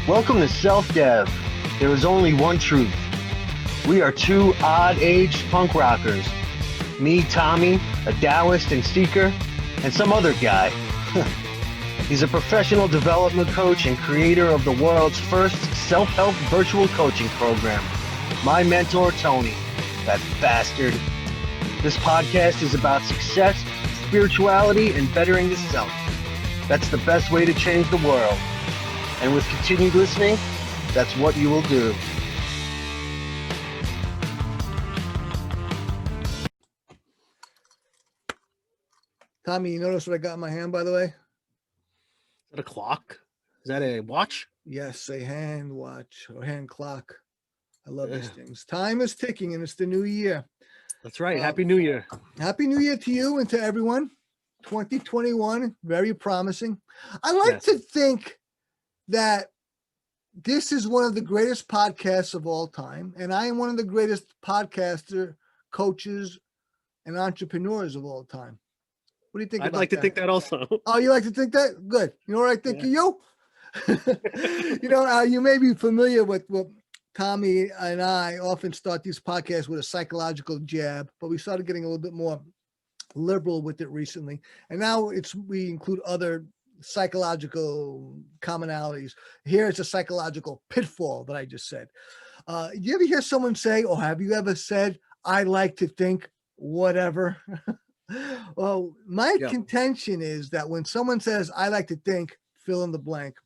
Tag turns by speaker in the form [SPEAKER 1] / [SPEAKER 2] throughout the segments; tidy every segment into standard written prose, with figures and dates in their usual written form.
[SPEAKER 1] Welcome to Self-Dev. There is only one truth. We are two odd-aged punk rockers. Me, Tommy, a Taoist and seeker, and some other guy. He's a professional development coach and creator of the world's first self-help virtual coaching program. My mentor, Tony, that bastard. This podcast is about success, spirituality, and bettering the self. That's the best way to change the world. And with continued listening, that's what you will do.
[SPEAKER 2] Tommy, you notice what I got in my hand, by the way?
[SPEAKER 3] Is that a clock? Is that a watch?
[SPEAKER 2] Yes, a hand watch or hand clock. I love these things. Time is ticking and it's the new year.
[SPEAKER 3] That's right. Happy New Year.
[SPEAKER 2] Happy New Year to you and to everyone. 2021, very promising. I like to think that this is one of the greatest podcasts of all time. And I am one of the greatest podcaster, coaches, and entrepreneurs of all time. What do you think about that?
[SPEAKER 3] I'd like to think that also.
[SPEAKER 2] Oh, you like to think that? Good. You know what I think of you? You may be familiar with what Tommy and I often start these podcasts with a psychological jab, but we started getting a little bit more liberal with it recently. And now we include other psychological commonalities. Here it's a psychological pitfall that I just said. You ever hear someone say, or have you ever said, I like to think whatever? Well, my contention is that when someone says, I like to think, fill in the blank,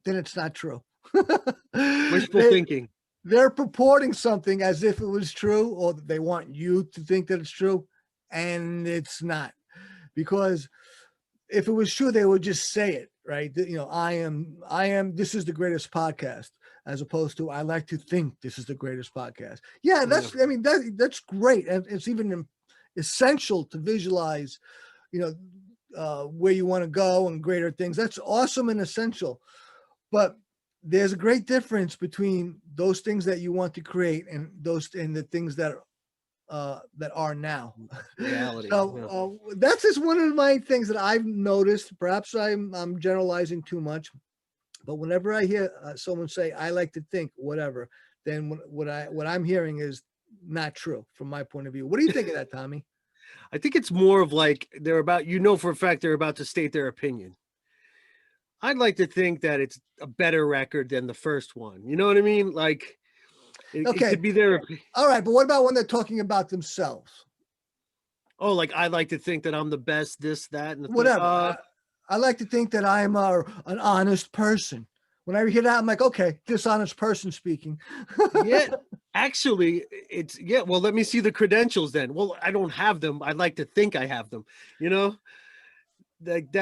[SPEAKER 2] then it's not true.
[SPEAKER 3] Wishful thinking.
[SPEAKER 2] They're purporting something as if it was true, or they want you to think that it's true, and it's not. Because if it was true, they would just say it, right? I am, this is the greatest podcast, as opposed to, I like to think this is the greatest podcast. Yeah, that's great. And it's even essential to visualize, where you want to go and greater things. That's awesome and essential. But there's a great difference between those things that you want to create and the things that are now.
[SPEAKER 3] Reality.
[SPEAKER 2] So that's just one of my things that I've noticed. Perhaps I'm generalizing too much, but whenever I hear someone say, I like to think whatever, then what I'm hearing is not true from my point of view. What do you think of that, Tommy?
[SPEAKER 3] I think it's more of like for a fact they're about to state their opinion. I'd like to think that it's a better record than the first one. You know what I mean? Like, it could be their.
[SPEAKER 2] All right, but what about when they're talking about themselves?
[SPEAKER 3] Oh, like, I like to think that I'm the best, this, that, and the
[SPEAKER 2] whatever. I like to think that I'm an honest person. When I hear that, I'm like, okay, dishonest person speaking.
[SPEAKER 3] Yeah, actually, well, let me see the credentials then. Well, I don't have them. I'd like to think I have them, Like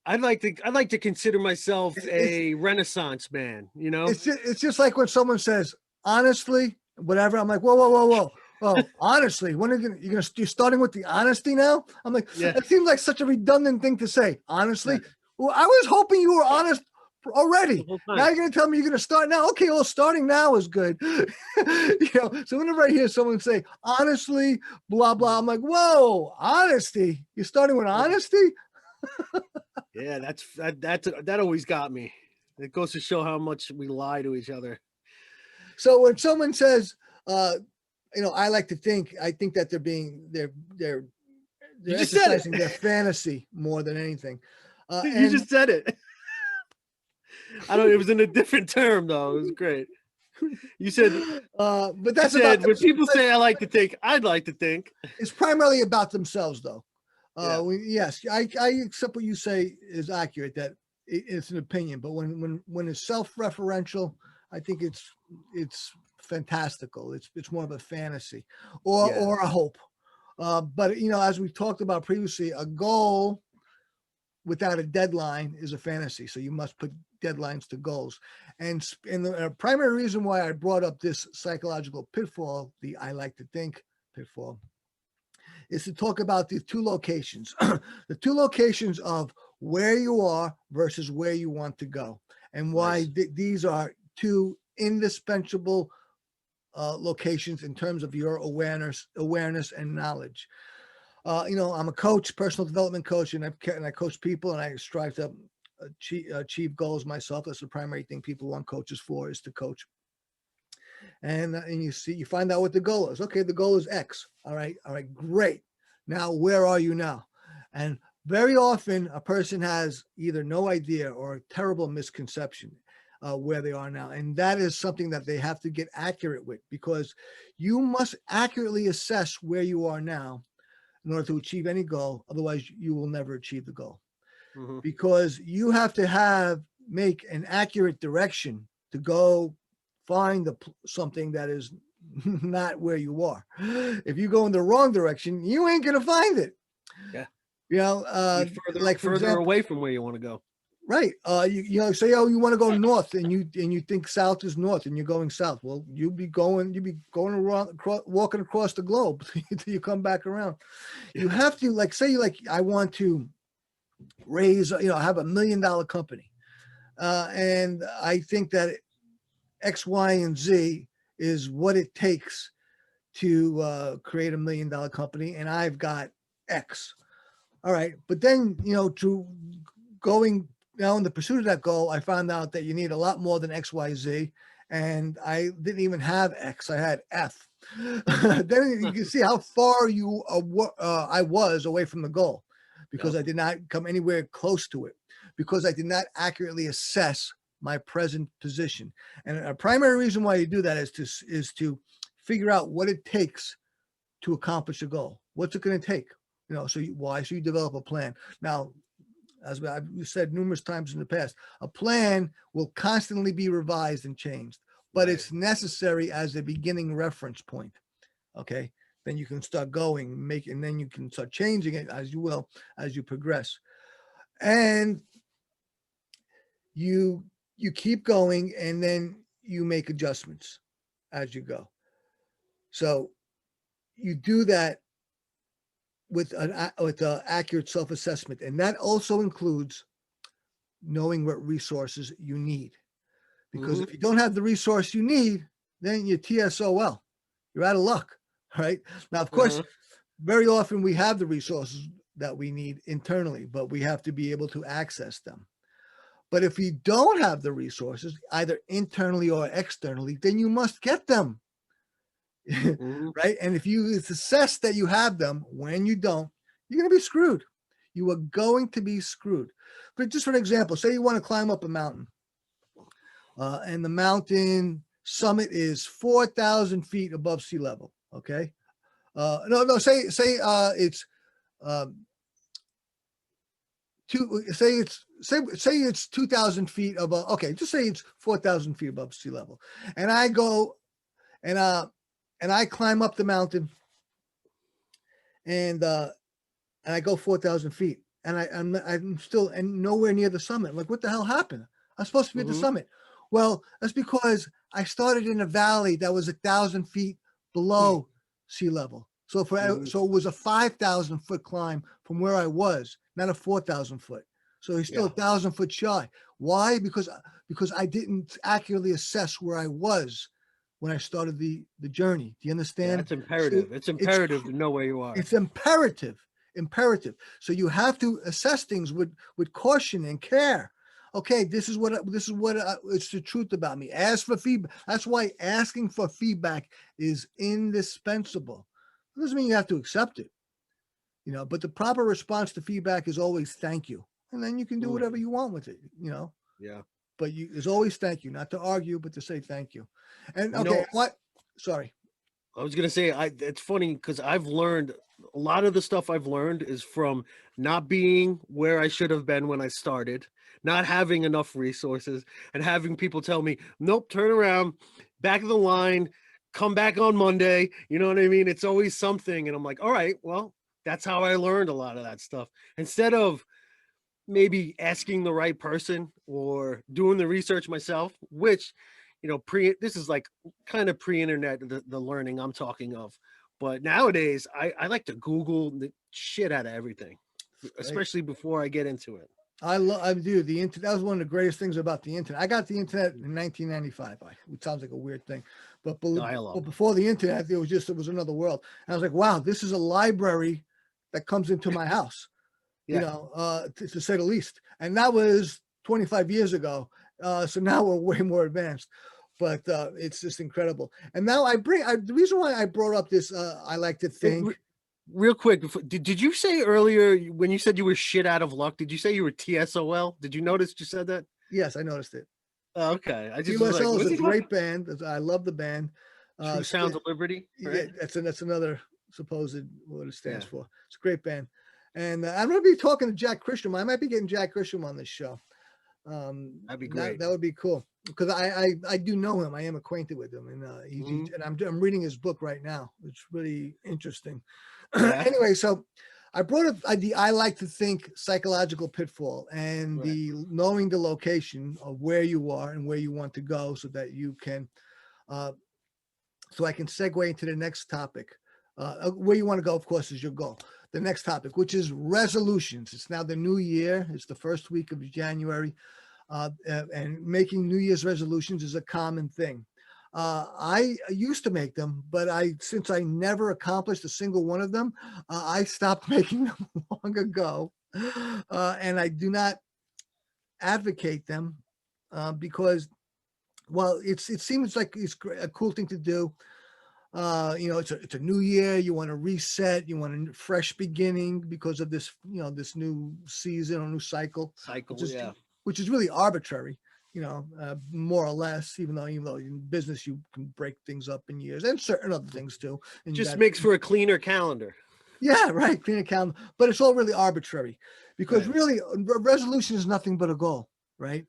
[SPEAKER 3] I'd like to consider myself a Renaissance man,
[SPEAKER 2] It's just like when someone says, honestly, whatever. I'm like, whoa. Well, honestly, when are you're starting with the honesty now? I'm like, That seems like such a redundant thing to say. Honestly, well, I was hoping you were honest already. Now you're going to tell me you're going to start now. Okay, well, starting now is good. So whenever I hear someone say, honestly, blah, blah, I'm like, whoa, honesty. You're starting with honesty?
[SPEAKER 3] Yeah, that always got me. It goes to show how much we lie to each other.
[SPEAKER 2] So when someone says, I like to think, I think that they're exercising their fantasy more than anything.
[SPEAKER 3] You just said it. It was in a different term though. It was great. You said,
[SPEAKER 2] but that's
[SPEAKER 3] when people say I like to think, I'd like to think.
[SPEAKER 2] It's primarily about themselves though. Yes, I accept what you say is accurate, that it's an opinion, but when it's self-referential, I think it's fantastical. It's more of a fantasy or a hope. But as we've talked about previously, a goal without a deadline is a fantasy. So you must put deadlines to goals. And the primary reason why I brought up this psychological pitfall, the I like to think pitfall, is to talk about the two locations, the two locations of where you are versus where you want to go, and why these are two indispensable locations in terms of your awareness and knowledge. I'm a coach, personal development coach, and I coach people, and I strive to achieve goals myself. That's the primary thing people want coaches for, is to coach. And you find out what the goal is. Okay, the goal is X. All right, great. Now, where are you now? And very often a person has either no idea or a terrible misconception where they are now. And that is something that they have to get accurate with, because you must accurately assess where you are now in order to achieve any goal. Otherwise, you will never achieve the goal. Mm-hmm. Because you have to make an accurate direction to go find something that is not where you are. If you go in the wrong direction, you ain't going to find it.
[SPEAKER 3] Yeah.
[SPEAKER 2] You know,
[SPEAKER 3] further away from where you want to go.
[SPEAKER 2] Right. You say, oh, you want to go north, and you think south is north, and you're going south. Well, you'll be going around, walking across the globe until you come back around. Yeah. You have to say I want to raise, have $1 million company. And I think that X, Y, and Z is what it takes to create $1 million company. And I've got X. All right. But then, to going now in the pursuit of that goal, I found out that you need a lot more than X, Y, Z. And I didn't even have X. I had F. Then you can see how far I was away from the goal, because I did not come anywhere close to it, because I did not accurately assess my present position. And a primary reason why you do that is to figure out what it takes to accomplish a goal. What's it going to take? So you develop a plan. Now, as I've said numerous times in the past, a plan will constantly be revised and changed, but it's necessary as a beginning reference point. Okay. Then you can start going, and then you can start changing it as you progress. And you keep going, and then you make adjustments as you go. So you do that with an accurate self-assessment. And that also includes knowing what resources you need. Because if you don't have the resource you need, then you're TSOL. You're out of luck, right? Now, of course, very often we have the resources that we need internally, but we have to be able to access them. But if you don't have the resources, either internally or externally, then you must get them. Right? And if it's assessed that you have them when you don't, you're going to be screwed. You are going to be screwed. But just for an example, say you want to climb up a mountain, and the mountain summit is 4,000 feet above sea level. Okay. Say it's say it's 2,000 feet above. Okay. Just say it's 4,000 feet above sea level. And I go and I climb up the mountain, and I go 4,000 feet, and I'm still nowhere near the summit. I'm like, what the hell happened? I'm supposed to be at the summit. Well, that's because I started in a valley that was 1,000 feet below sea level. So so it was a 5,000 foot climb from where I was, not a 4,000 foot. So he's still 1,000 foot shy. Why? Because I didn't accurately assess where I was when I started the journey. Do you understand?
[SPEAKER 3] Yeah, it's imperative. So it's imperative to know where you are.
[SPEAKER 2] It's imperative. So you have to assess things with caution and care. Okay, this is what it's the truth about me. Ask for feedback. That's why asking for feedback is indispensable. It doesn't mean you have to accept it, but the proper response to feedback is always thank you. And then you can do whatever you want with it,
[SPEAKER 3] Yeah.
[SPEAKER 2] But there's always thank you, not to argue, but to say thank you. And okay, what? Sorry.
[SPEAKER 3] I was going to say, it's funny because I've learned a lot of the stuff I've learned is from not being where I should have been when I started, not having enough resources, and having people tell me, nope, turn around, back of the line, come back on Monday. You know what I mean? It's always something. And I'm like, all right, well, that's how I learned a lot of that stuff. Instead of maybe asking the right person or doing the research myself, which, this is like kind of pre-internet, the learning I'm talking of. But nowadays I like to Google the shit out of everything, especially before I get into it.
[SPEAKER 2] I do. The internet, that was one of the greatest things about the internet. I got the internet in 1995. It sounds like a weird thing, but before the internet, it was another world. And I was like, wow, this is a library that comes into my house. To say the least. And that was 25 years ago. So now we're way more advanced, but it's just incredible. And now the reason why I brought up this, I like to think.
[SPEAKER 3] Real quick, did you say earlier when you said you were shit out of luck, did you say you were TSOL? Did you notice you said that?
[SPEAKER 2] Yes, I noticed it.
[SPEAKER 3] Oh, okay. I just was like,
[SPEAKER 2] TSOL is
[SPEAKER 3] was
[SPEAKER 2] a
[SPEAKER 3] he
[SPEAKER 2] great band. I love the band.
[SPEAKER 3] True Sounds of Liberty?
[SPEAKER 2] Yeah,
[SPEAKER 3] Right?
[SPEAKER 2] that's another supposed what it stands
[SPEAKER 3] Yeah.
[SPEAKER 2] for. It's a great band. And I'm going to be talking to Jack Grisham. I might be getting Jack Grisham on this show.
[SPEAKER 3] That'd be great.
[SPEAKER 2] That would be cool because I do know him. I am acquainted with him, and and I'm reading his book right now. It's really interesting.
[SPEAKER 3] Yeah.
[SPEAKER 2] Anyway, so I brought up the I like to think psychological pitfall and the knowing the location of where you are and where you want to go, so that you can, so I can segue into the next topic. Where you want to go, of course, is your goal. The next topic, which is resolutions. It's now the new year. It's the first week of January. And making New Year's resolutions is a common thing. I used to make them, but since I never accomplished a single one of them, I stopped making them long ago. And I do not advocate them because, well, it seems like it's a cool thing to do. It's a new year. You want to reset. You want a fresh beginning because of this, this new season or new cycle. Which is really arbitrary, more or less. Even though in business you can break things up in years and certain other things too. And
[SPEAKER 3] just makes for a cleaner calendar.
[SPEAKER 2] Yeah, right. Cleaner calendar, but it's all really arbitrary because really a resolution is nothing but a goal, right?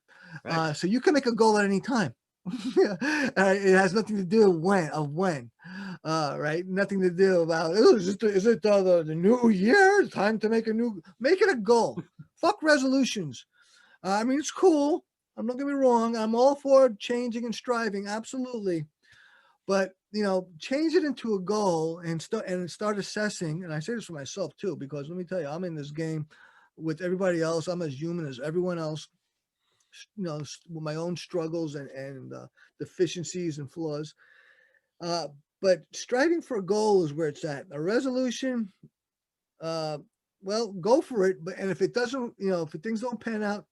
[SPEAKER 2] So you can make a goal at any time. It has nothing to do when, right? Nothing to do about is it the new year? Time to make it a goal. Fuck resolutions. I mean, it's cool. I'm not gonna be wrong. I'm all for changing and striving, absolutely. But change it into a goal and start assessing. And I say this for myself too, because let me tell you, I'm in this game with everybody else. I'm as human as everyone else. With my own struggles and deficiencies and flaws. But striving for a goal is where it's at. A resolution, well, go for it. And if it doesn't, if things don't pan out,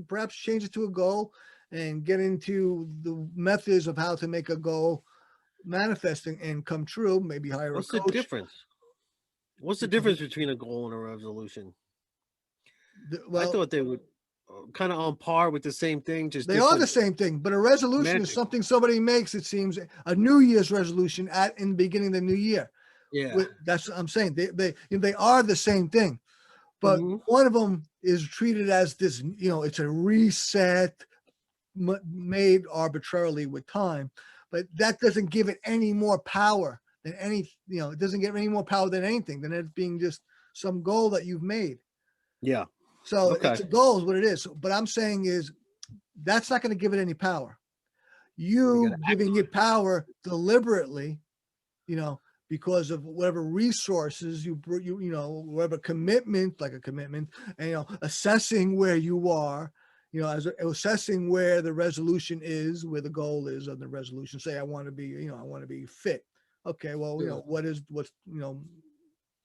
[SPEAKER 2] perhaps change it to a goal and get into the methods of how to make a goal manifesting and come true. Maybe hire a coach.
[SPEAKER 3] What's the difference? What's the difference between a goal and a resolution? I thought they would kind of on par with the same thing. Just
[SPEAKER 2] they are the same thing, but a resolution is something somebody makes. It seems a New Year's resolution in the beginning of the new year.
[SPEAKER 3] Yeah,
[SPEAKER 2] that's what I'm saying. They are the same thing, but one of them is treated as this. It's a reset made arbitrarily with time, but that doesn't give it any more power than any. It doesn't give any more power than anything than it being just some goal that you've made.
[SPEAKER 3] Yeah.
[SPEAKER 2] So it's a goal is what it is. But I'm saying is that's not going to give it any power. You giving it power deliberately, because of whatever resources whatever commitment, like a commitment, and assessing where you are, assessing where the resolution is, where the goal is of the resolution. Say I want to be fit. Okay, well, you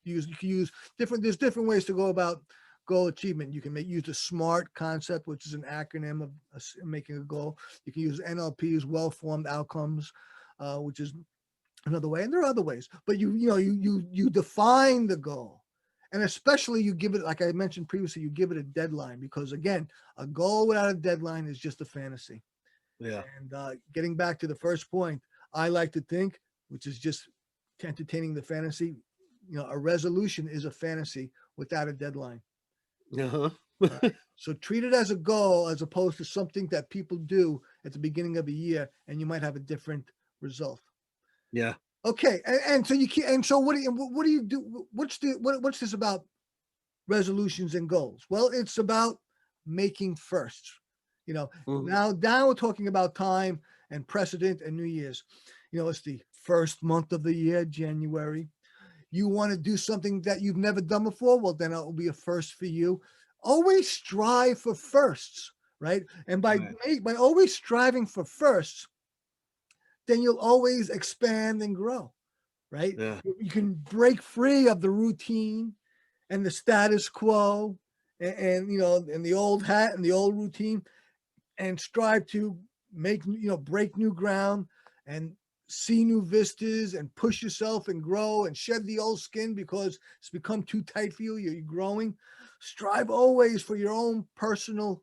[SPEAKER 2] can use there's different ways to go about goal achievement. You can use the SMART concept, which is an acronym of making a goal. You can use NLP's well-formed outcomes, which is another way, and there are other ways. But you define the goal, and especially you give it, like I mentioned previously, you give it a deadline, because again, a goal without a deadline is just a fantasy.
[SPEAKER 3] Yeah.
[SPEAKER 2] And getting back to the first point, I like to think, which is just entertaining the fantasy. A resolution is a fantasy without a deadline. Right. So treat it as a goal as opposed to something that people do at the beginning of a year, and you might have a different result.
[SPEAKER 3] Yeah.
[SPEAKER 2] Okay. And so you can't. And so what do you do? What's this about resolutions and goals? Well, it's about making firsts. Now we're talking about time and precedent and New Year's. It's the first month of the year, January. You want to do something that you've never done before? Well, then it will be a first for you. Always strive for firsts, right? And by always striving for firsts, then you'll always expand and grow, right?
[SPEAKER 3] Yeah.
[SPEAKER 2] You can break free of the routine and the status quo and you know, in the old hat and the old routine, and strive to make, you know, break new ground and see new vistas and push yourself and grow and shed the old skin because it's become too tight for you. You're growing. Strive always for your own personal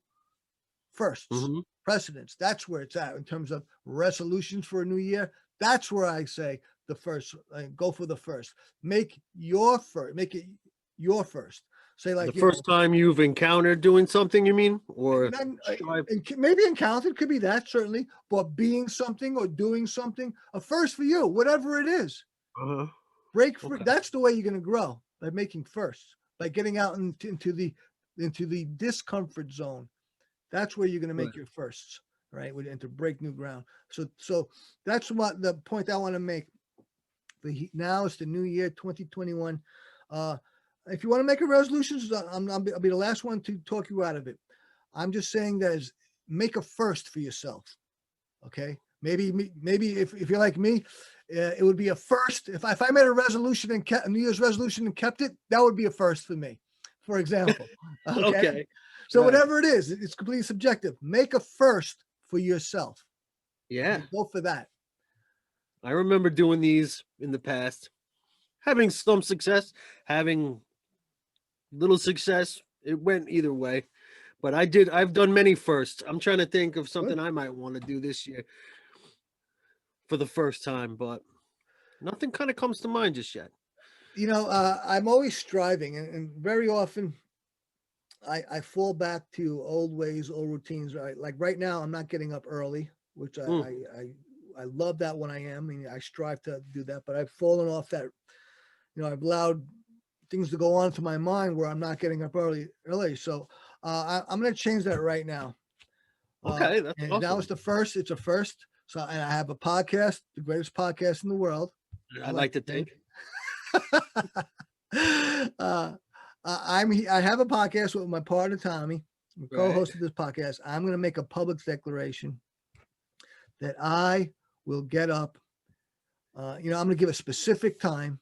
[SPEAKER 2] firsts,
[SPEAKER 3] Mhm.
[SPEAKER 2] precedents. That's where it's at in terms of resolutions for a new year. That's where I say the first, go for the first. Make it your first. Say
[SPEAKER 3] The
[SPEAKER 2] like, you know,
[SPEAKER 3] first time you've encountered doing something, you mean? Or
[SPEAKER 2] None,
[SPEAKER 3] strive?
[SPEAKER 2] maybe encountered could be that, certainly, but being something or doing something, a first for you, whatever it is.
[SPEAKER 3] Uh-huh.
[SPEAKER 2] Break free.
[SPEAKER 3] Okay.
[SPEAKER 2] That's the way you're going to grow, by making firsts, by getting out into the discomfort zone. That's where you're going to make
[SPEAKER 3] Right.
[SPEAKER 2] your firsts, right? And to break new ground. So that's what the point I want to make. Now it's the new year, 2021. If you want to make a resolution, I'll be the last one to talk you out of it. I'm just saying that is make a first for yourself. Okay. Maybe if you're like me, it would be a first. If I made a resolution and kept a New Year's resolution and kept it, that would be a first for me, for example. Okay.
[SPEAKER 3] Okay.
[SPEAKER 2] So
[SPEAKER 3] Right.
[SPEAKER 2] whatever it is, it's completely subjective. Make a first for yourself.
[SPEAKER 3] Yeah.
[SPEAKER 2] Go for that.
[SPEAKER 3] I remember doing these in the past, having some success, having little success. It went either way, but I've done many firsts. I'm trying to think of something I might want to do this year for the first time, but nothing kind of comes to mind just yet.
[SPEAKER 2] You know, I'm always striving, and very often I fall back to old ways, old routines. Right, like right now, I'm not getting up early, which I love that when I am. I mean, I strive to do that, but I've fallen off that. You know, I've allowed things to go on to my mind where I'm not getting up early. So I'm going to change that right now.
[SPEAKER 3] Okay, that's
[SPEAKER 2] And
[SPEAKER 3] awesome.
[SPEAKER 2] now it's the first. It's a first. So, and I have a podcast, the greatest podcast in the world.
[SPEAKER 3] I'd like to think.
[SPEAKER 2] I have a podcast with my partner Tommy, co-host of this podcast. I'm going to make a public declaration that I will get up. You know, I'm going to give a specific time,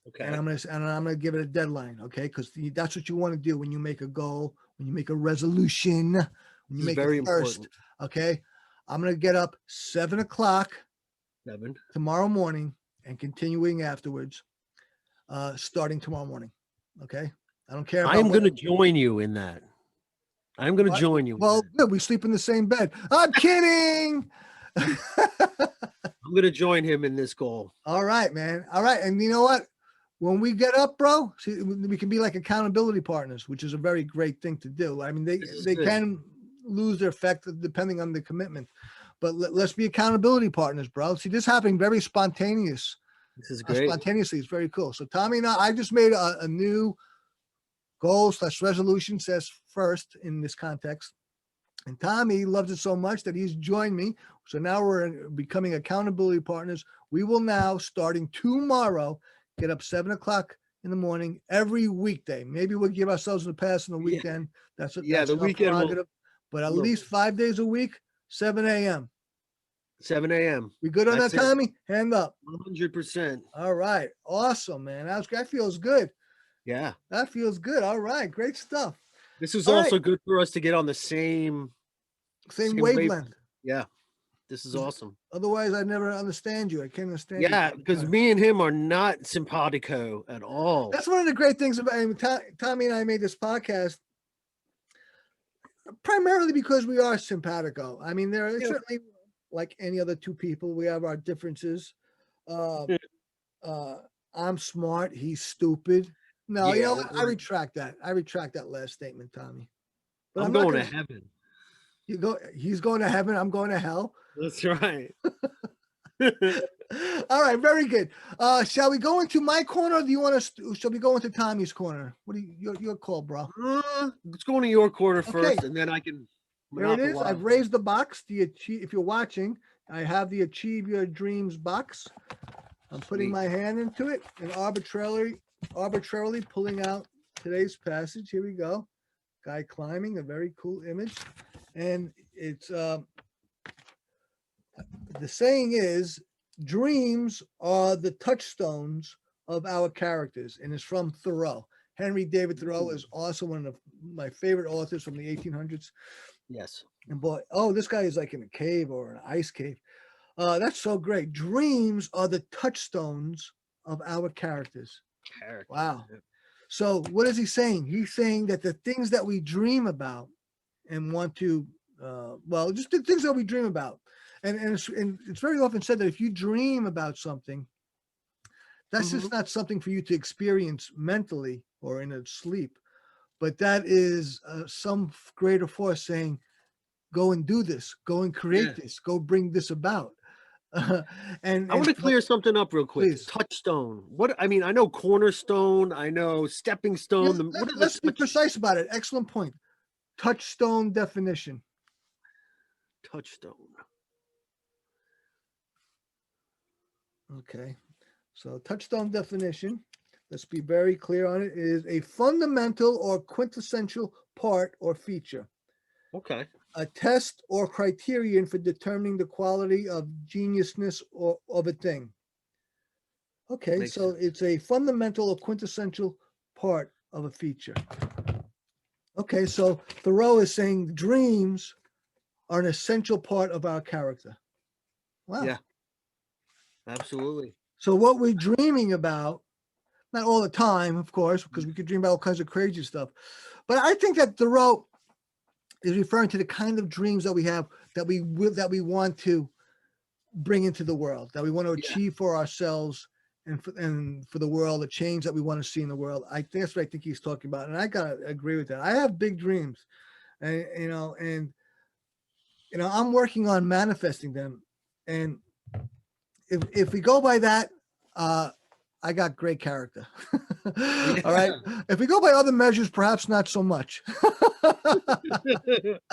[SPEAKER 3] Okay.
[SPEAKER 2] and I'm going to give it a deadline. Okay, because that's what you want to do when you make a goal, when you make a resolution, when you make
[SPEAKER 3] very
[SPEAKER 2] it first.
[SPEAKER 3] important.
[SPEAKER 2] Okay, I'm going to get up 7 o'clock
[SPEAKER 3] 7
[SPEAKER 2] tomorrow morning and continuing afterwards, starting tomorrow morning. Okay. I don't care.
[SPEAKER 3] I'm going to join you in that. I'm going to join you.
[SPEAKER 2] Well, good. We sleep in the same bed. I'm kidding.
[SPEAKER 3] I'm going to join him in this goal.
[SPEAKER 2] All right, man. All right. And you know what? When we get up, bro, see, we can be like accountability partners, which is a very great thing to do. I mean, they can lose their effect depending on the commitment, but let's be accountability partners, bro. See, this happening very spontaneous.
[SPEAKER 3] This is great.
[SPEAKER 2] Spontaneously, it's very cool. So Tommy and I just made a new goal/resolution, says first in this context. And Tommy loves it so much that he's joined me. So now we're becoming accountability partners. We will now, starting tomorrow, get up 7 o'clock in the morning every weekday. Maybe we'll give ourselves a pass on the weekend. That's
[SPEAKER 3] the weekend.
[SPEAKER 2] But at least 5 days a week, 7 a.m.
[SPEAKER 3] 7 a.m.
[SPEAKER 2] We good on that, Tommy? Hand up.
[SPEAKER 3] 100%.
[SPEAKER 2] All right. Awesome, man. That feels good.
[SPEAKER 3] Yeah.
[SPEAKER 2] That feels good. All right. Great stuff.
[SPEAKER 3] This is also good for us to get on the same
[SPEAKER 2] wavelength.
[SPEAKER 3] Yeah. This is awesome.
[SPEAKER 2] Otherwise, I'd never understand you. I can't understand you.
[SPEAKER 3] Yeah, because me and him are not simpatico at all.
[SPEAKER 2] That's one of the great things about Tommy and I made this podcast primarily because we are simpatico. I mean, there are certainly, like any other two people, we have our differences. I'm smart. He's stupid. No, you know what? I retract that. I retract that last statement, Tommy.
[SPEAKER 3] But I'm going to heaven.
[SPEAKER 2] He's going to heaven. I'm going to hell.
[SPEAKER 3] That's right.
[SPEAKER 2] All right, very good. Shall we go into my corner, or do you want to? Shall we go into Tommy's corner? What do your call, bro?
[SPEAKER 3] Let's go into your corner first, and then I can.
[SPEAKER 2] There it is. I've raised the box. If you're watching, I have the Achieve Your Dreams box. I'm putting my hand into it and arbitrarily pulling out today's passage. Here we go. Guy climbing, a very cool image. And it's the saying is, dreams are the touchstones of our characters, and it's from Thoreau. Henry David Thoreau is also one of my favorite authors from the 1800s.
[SPEAKER 3] Yes.
[SPEAKER 2] And boy, oh, this guy is like in a cave or an ice cave. That's so great. Dreams are the touchstones of our characters. Wow. So what is he saying? He's saying that the things that we dream about and want to, well, just the things that we dream about. And it's very often said that if you dream about something, that's just not something for you to experience mentally or in a sleep, but that is some greater force saying, go and do this, go and create this, go bring this about. And
[SPEAKER 3] I want to clear something up real quick.
[SPEAKER 2] Please.
[SPEAKER 3] Touchstone. What I mean, I know cornerstone, I know stepping stone.
[SPEAKER 2] Let's be precise about it. Excellent point. Touchstone definition.
[SPEAKER 3] Touchstone.
[SPEAKER 2] Okay. So touchstone definition, let's be very clear on it, is a fundamental or quintessential part or feature.
[SPEAKER 3] Okay.
[SPEAKER 2] A test or criterion for determining the quality of geniusness or of a thing. Okay,
[SPEAKER 3] Makes
[SPEAKER 2] so
[SPEAKER 3] sense.
[SPEAKER 2] it's a fundamental or quintessential part of a feature. Okay, so Thoreau is saying dreams are an essential part of our character. Wow.
[SPEAKER 3] Yeah. Absolutely.
[SPEAKER 2] So what we're dreaming about, not all the time, of course, because we could dream about all kinds of crazy stuff, but I think that Thoreau is referring to the kind of dreams that we have, that we want to bring into the world, that we want to achieve for ourselves and for the world, the change that we want to see in the world. That's what I think he's talking about, and I gotta agree with that. I have big dreams, and I'm working on manifesting them, and if we go by that, I got great character. All right. If we go by other measures, perhaps not so much.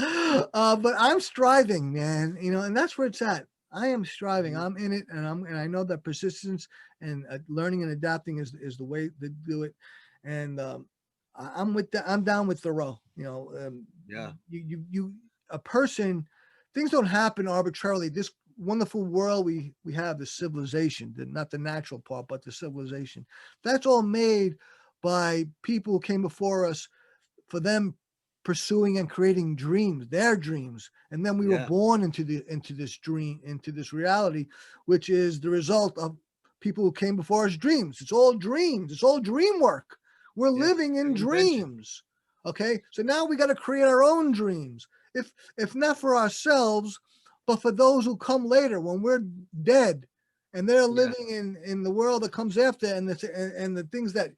[SPEAKER 2] But I'm striving, man. And that's where it's at. I am striving. I'm in it, and I know that persistence and learning and adapting is the way to do it. And I'm down with Thoreau. A person, things don't happen arbitrarily. This wonderful world we have, the civilization, not the natural part, but the civilization, that's all made by people who came before us, for them pursuing and creating dreams, their dreams, and then we were born into this dream, into this reality, which is the result of people who came before us dreams. It's all dreams. It's all dream work. We're living in dreams. Okay, so now we got to create our own dreams, if not for ourselves, but for those who come later, when we're dead and they're living in the world that comes after, and the things that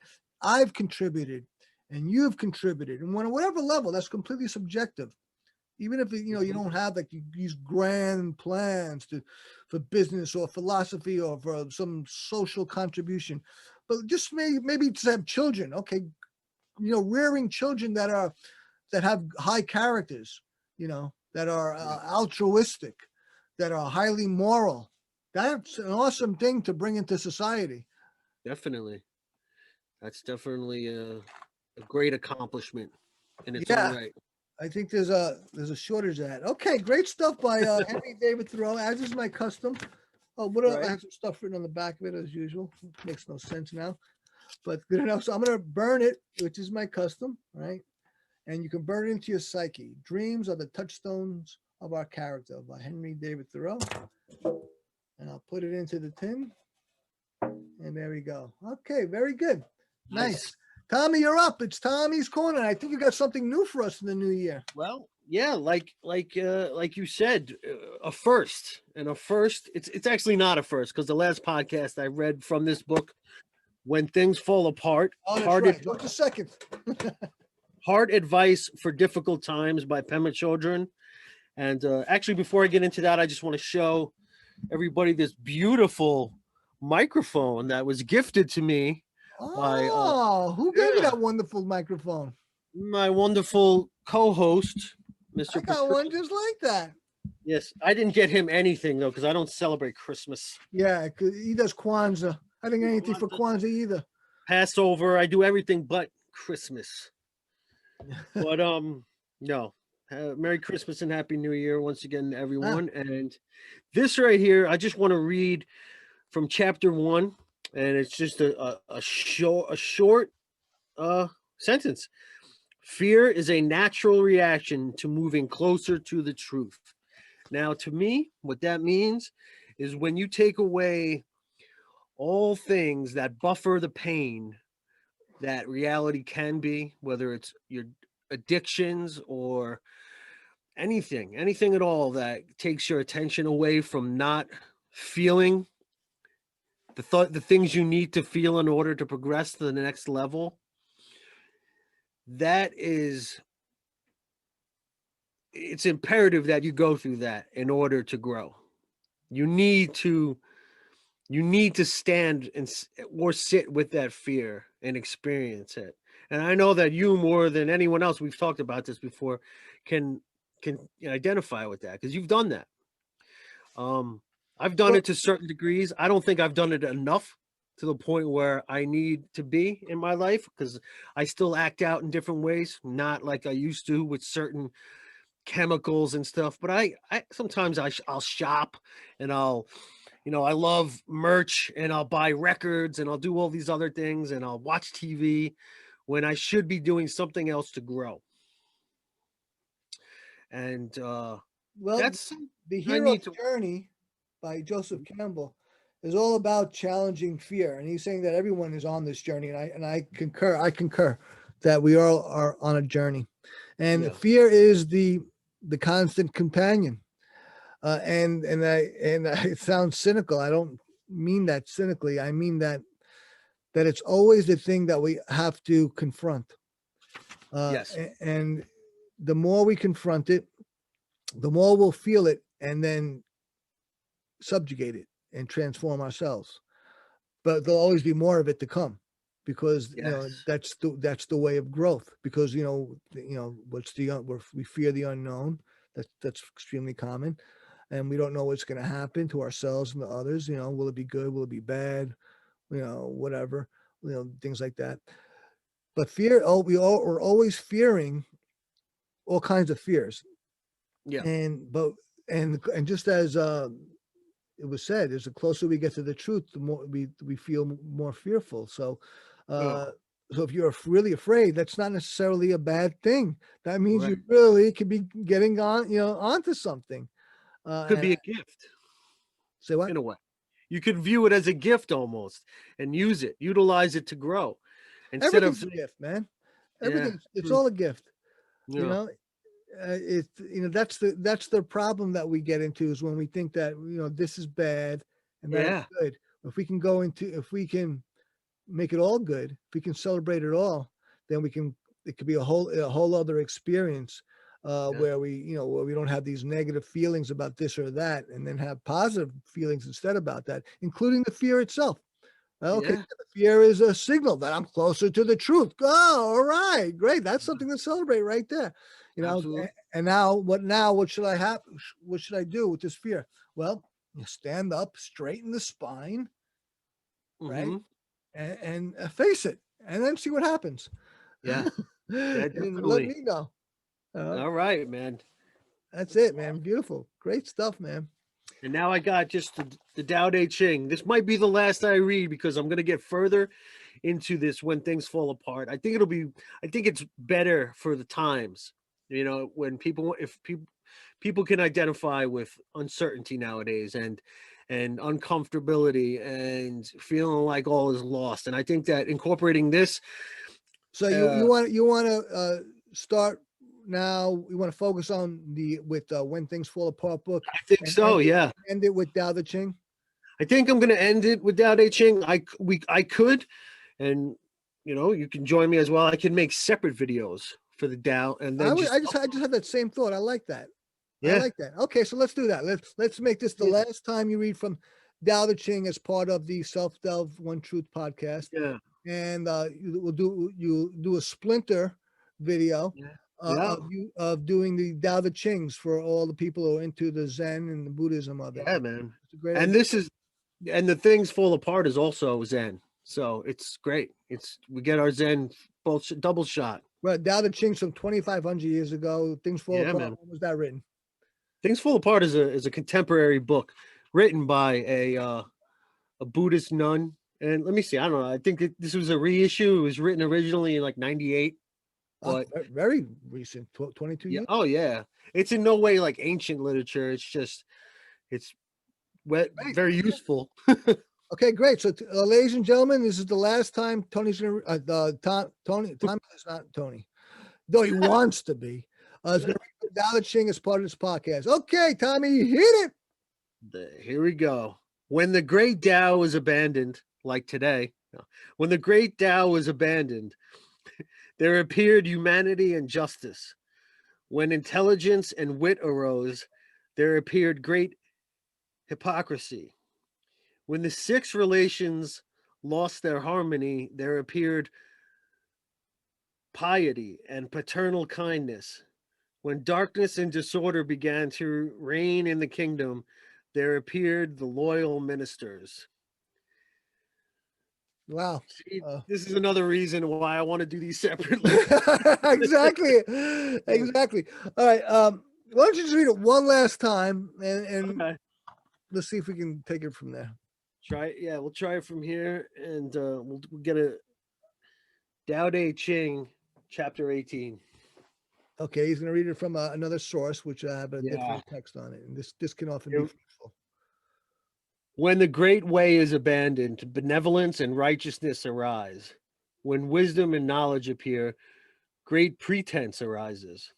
[SPEAKER 2] I've contributed and you've contributed, and whatever level, that's completely subjective. Even if you don't have like these grand plans for business or philosophy or for some social contribution, but just maybe to have children. Okay, rearing children that have high characters, that are altruistic, that are highly moral. That's an awesome thing to bring into society.
[SPEAKER 3] Definitely. That's definitely a great accomplishment in its own right.
[SPEAKER 2] I think there's a shortage of that. Okay, great stuff by Henry David Thoreau, as is my custom. Oh, I have some stuff written on the back of it as usual. Makes no sense now, but good enough. So I'm going to burn it, which is my custom, right? And you can burn it into your psyche. Dreams are the touchstones of our character, by Henry David Thoreau. And I'll put it into the tin. And there we go. Okay, very good. Nice. Tommy, you're up. It's Tommy's Corner. I think you got something new for us in the new year.
[SPEAKER 3] Well, yeah, like you said, a first. And a first, it's actually not a first, because the last podcast I read from this book, When Things Fall Apart.
[SPEAKER 2] Oh, that's right. Just a second.
[SPEAKER 3] Hard Advice for Difficult Times by Pema Chodron. And actually, before I get into that, I just want to show everybody this beautiful microphone that was gifted to me by
[SPEAKER 2] who gave you that wonderful microphone?
[SPEAKER 3] My wonderful co-host, Mr.
[SPEAKER 2] I got one just like that.
[SPEAKER 3] Yes, I didn't get him anything though, because I don't celebrate Christmas.
[SPEAKER 2] Yeah, because he does Kwanzaa. I didn't get anything for Kwanzaa either.
[SPEAKER 3] Passover, I do everything but Christmas. But no. Merry Christmas and Happy New Year once again, everyone. And this right here, I just want to read from chapter 1, and it's just a short sentence. Fear is a natural reaction to moving closer to the truth. Now, to me, what that means is when you take away all things that buffer the pain that reality can be, whether it's your addictions or anything at all that takes your attention away from not feeling the things you need to feel in order to progress to the next level. It's imperative that you go through that in order to grow. You need to stand or sit with that fear and experience it. And I know that you, more than anyone else, we've talked about this before, can identify with that because you've done that. I've done it to certain degrees. I don't think I've done it enough to the point where I need to be in my life, because I still act out in different ways, not like I used to with certain chemicals and stuff. But I sometimes I'll shop, and I love merch, and I'll buy records, and I'll do all these other things, and I'll watch TV when I should be doing something else to grow. And
[SPEAKER 2] Well,
[SPEAKER 3] that's
[SPEAKER 2] The
[SPEAKER 3] I
[SPEAKER 2] Hero's
[SPEAKER 3] need to.
[SPEAKER 2] Journey by Joseph Campbell is all about challenging fear, and he's saying that everyone is on this journey, and I concur. I concur that we all are on a journey, and
[SPEAKER 3] Yeah.
[SPEAKER 2] fear is the constant companion. And it sounds cynical. I don't mean that cynically. I mean that it's always the thing that we have to confront.
[SPEAKER 3] Yes.
[SPEAKER 2] And the more we confront it, the more we'll feel it, and then subjugate it and transform ourselves. But there'll always be more of it to come, because
[SPEAKER 3] Yes.
[SPEAKER 2] that's the way of growth. Because we fear the unknown. That's extremely common, and we don't know what's going to happen to ourselves and to others. Will it be good? Will it be bad? Whatever. Things like that. But fear. We're always fearing all kinds of fears.
[SPEAKER 3] Yeah.
[SPEAKER 2] And just as it was said, as the closer we get to the truth, the more we feel more fearful. So, so if you're really afraid, that's not necessarily a bad thing. That means
[SPEAKER 3] Right.
[SPEAKER 2] you really could be getting onto something.
[SPEAKER 3] Could be a gift.
[SPEAKER 2] Say what?
[SPEAKER 3] In a way, you could view it as a gift almost, and utilize it to grow instead
[SPEAKER 2] Everything's
[SPEAKER 3] of.
[SPEAKER 2] a gift, man.
[SPEAKER 3] Yeah.
[SPEAKER 2] It's all a gift.
[SPEAKER 3] Yeah.
[SPEAKER 2] That's the problem that we get into, is when we think that this is bad and that is good. If we can make it all good, if we can celebrate it all, then it could be a whole other experience where we don't have these negative feelings about this or that, and then have positive feelings instead about that, including the fear itself. Okay,
[SPEAKER 3] Yeah.
[SPEAKER 2] the fear is a signal that I'm closer to the truth. Oh, all right, great. That's something to celebrate right there.
[SPEAKER 3] Absolutely.
[SPEAKER 2] And now what should I have? What should I do with this fear? Well, you stand up, straighten the spine, right?
[SPEAKER 3] Mhm.
[SPEAKER 2] And face it, and then see what happens.
[SPEAKER 3] Yeah. Yeah.
[SPEAKER 2] And let
[SPEAKER 3] Definitely.
[SPEAKER 2] me know.
[SPEAKER 3] All right, man.
[SPEAKER 2] That's it, man. Beautiful. Great stuff, man.
[SPEAKER 3] And now I got just the Tao Te Ching. This might be the last I read, because I'm going to get further into this when things fall apart. I think it's better for the times, when if people can identify with uncertainty nowadays, and uncomfortability, and feeling like all is lost. And I think that incorporating this.
[SPEAKER 2] So you want to start now. You want to focus on with When Things Fall Apart book.
[SPEAKER 3] I think so. Yeah.
[SPEAKER 2] End it with Tao Te Ching.
[SPEAKER 3] I think I'm going to end it with Tao Te Ching. I could, and you can join me as well. I can make separate videos for the Tao, and then
[SPEAKER 2] I just had that same thought. I like that.
[SPEAKER 3] Yeah.
[SPEAKER 2] I like that. Okay, so let's do that. Let's make this the last time you read from Tao Te Ching as part of the Self Delve One Truth podcast.
[SPEAKER 3] Yeah.
[SPEAKER 2] And you do a splinter video of doing the Tao Te Chings for all the people who are into the Zen and the Buddhism of it.
[SPEAKER 3] Yeah, man.
[SPEAKER 2] It's a great
[SPEAKER 3] And
[SPEAKER 2] idea.
[SPEAKER 3] the Things Fall Apart is also Zen, so it's great. We get our Zen both double shot.
[SPEAKER 2] Right, Tao Te Ching's from 2,500 years ago. Things Fall Apart.
[SPEAKER 3] Man.
[SPEAKER 2] When was that written?
[SPEAKER 3] Things Fall Apart is a contemporary book written by a Buddhist nun And let me see. I don't know. I think this was a reissue. It was written originally in like 98. But
[SPEAKER 2] Very recent, 22
[SPEAKER 3] yeah,
[SPEAKER 2] years.
[SPEAKER 3] oh yeah. It's in no way like ancient literature. It's just it's very useful.
[SPEAKER 2] Okay, great. So, ladies and gentlemen, this is the last time Tony's gonna. Tommy is not Tony, though he wants to be. Is gonna read Tao Ta Ching as part of this podcast. Okay, Tommy, hit it.
[SPEAKER 3] Here we go. When the great Tao was abandoned, like today, when the great Tao was abandoned, there appeared humanity and justice. When intelligence and wit arose, there appeared great hypocrisy. When the six relations lost their harmony, there appeared piety and paternal kindness. When darkness and disorder began to reign in the kingdom, there appeared the loyal ministers.
[SPEAKER 2] Wow.
[SPEAKER 3] See, this is another reason why I want to do these separately.
[SPEAKER 2] Exactly. All right. Why don't you just read it one last time and
[SPEAKER 3] Okay.
[SPEAKER 2] Let's see if we can take it from there.
[SPEAKER 3] Try it. Yeah, we'll try it from here, and we'll get a Tao Ta Ching, chapter 18.
[SPEAKER 2] Okay, he's going to read it from another source, which I have a different text on it, and this can often be fruitful.
[SPEAKER 3] When the great way is abandoned, benevolence and righteousness arise. When wisdom and knowledge appear, great pretense arises.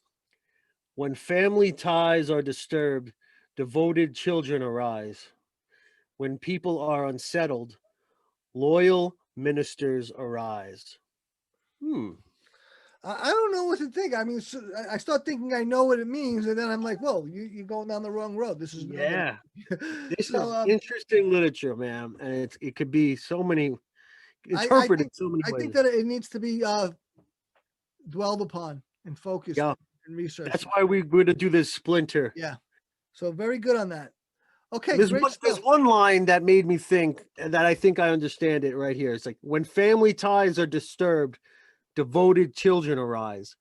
[SPEAKER 3] When family ties are disturbed, devoted children arise. When people are unsettled, loyal ministers arise.
[SPEAKER 2] I don't know what to think. I mean, I start thinking I know what it means, and then I'm like, whoa, you're going down the wrong road. This is
[SPEAKER 3] this is interesting literature, man, and it could be so many interpreted so many ways.
[SPEAKER 2] I think that it needs to be dwelled upon and focused and researched.
[SPEAKER 3] That's why we're going to do this splinter.
[SPEAKER 2] Yeah. So very good on that. Okay.
[SPEAKER 3] There's one line that made me think, and that I think I understand it right here. It's like, when family ties are disturbed, devoted children arise.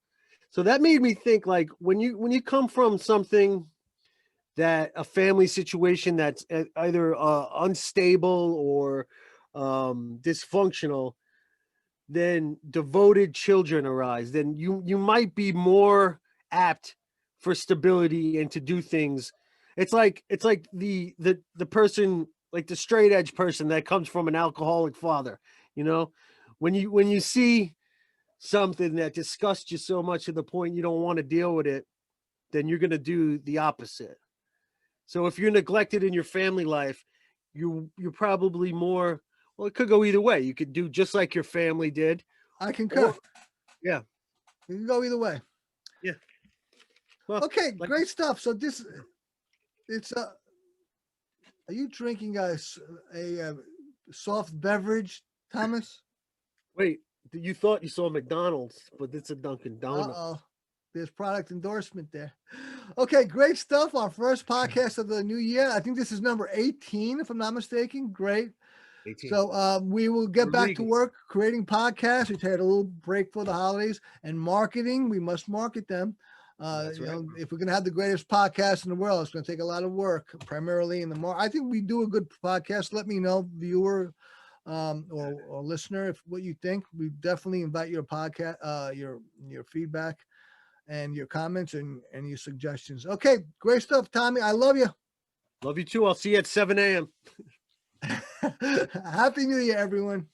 [SPEAKER 3] So that made me think, like, when you come from something, that a family situation that's either unstable or dysfunctional, then devoted children arise. Then you might be more apt for stability and to do things. It's like the person, like the straight edge person that comes from an alcoholic father, when you see something that disgusts you so much to the point you don't want to deal with it, then you're going to do the opposite. So if you're neglected in your family life, you're probably more, well, it could go either way. You could do just like your family did.
[SPEAKER 2] I concur.
[SPEAKER 3] Yeah.
[SPEAKER 2] You can go either way.
[SPEAKER 3] Yeah. Well,
[SPEAKER 2] okay, great stuff. So it's are you drinking a soft beverage, Thomas?
[SPEAKER 3] Wait, you thought you saw McDonald's, but it's a Dunkin' Donuts.
[SPEAKER 2] Uh-oh. There's product endorsement there. Okay, great stuff. Our first podcast of the new year. I think this is number 18, if I'm not mistaken. Great.
[SPEAKER 3] 18.
[SPEAKER 2] So we will get back to work creating podcasts. We had a little break for the holidays, and marketing. We must market them. If we're going to have the greatest podcast in the world, it's going to take a lot of work, primarily in the I think we do a good podcast. Let me know, viewer or listener, what you think. We definitely invite your podcast, your feedback and your comments and your suggestions. Okay, great stuff, Tommy. I love you.
[SPEAKER 3] Love you too. I'll see you at 7 a.m.
[SPEAKER 2] Happy New Year, everyone.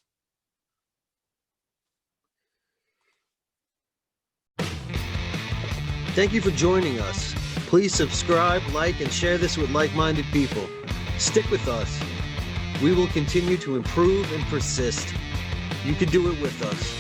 [SPEAKER 1] Thank you for joining us. Please subscribe, like, and share this with like-minded people. Stick with us. We will continue to improve and persist. You can do it with us.